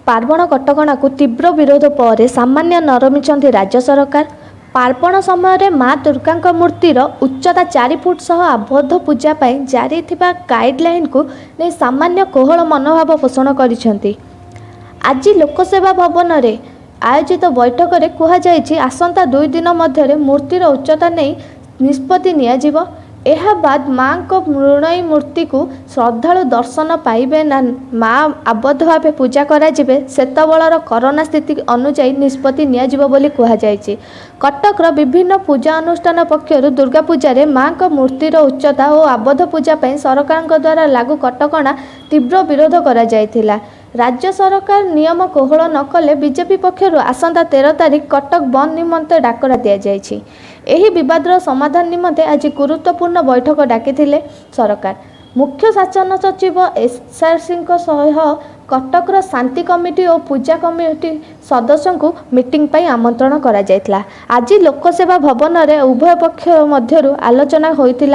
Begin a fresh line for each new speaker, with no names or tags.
पार्वण कटकणा को तीव्र विरोध पर सामान्य नरमिंट राज्य सरकार। पार्वण समय माँ दुर्गा मूर्तिर उच्चता 4 फुट सह आबद्ध पूजा जारी थिबा गाइडलाइन को नहीं सामान्य कोहल मनोभाव पोषण करिसेंती। आज लोकसेवा भवन में आयोजित बैठक में कहुई आसंता 2 दिन मध्य मूर्तिर उच्चता नहीं निष्पत्ति नियाजिब। एहा बाद माँ को मृणयी मूर्ति को श्रद्धालु दर्शन पाइबे ना माँ आबद्ध भाव पूजा कराजिबे सेतबेलर कोरोना स्थिति अनुଯାयी निष्पत्ति नियाजिबो बोली कहुई। कटकर विभिन्न पूजा अनुष्ठान पक्षर दुर्गा पूजा माँ को मूर्तिर उच्चता और आबद्ध पूजा सरकार द्वारा लागू कटकणा तीव्र विरोध करा जायथिला। राज्य सरकार नियम कोहल न कले बीजेपी पक्षर आसंता 13 तारिख कटक बंद निमंते डाकरा दि जायछि। एही विवादर समाधान निमंते आज गुरुत्वपूर्ण बैठक डाकिथिले सरकार। मुख्य शासन सचिव एसआरसी सह कटकर शांति कमिटी और पूजा कमिटी सदस्यों को मीटिंग पर आमंत्रण करा जायथिला। आज लोकसेवा भवन में उभय पक्ष मध्यरु आलोचना होइतिला।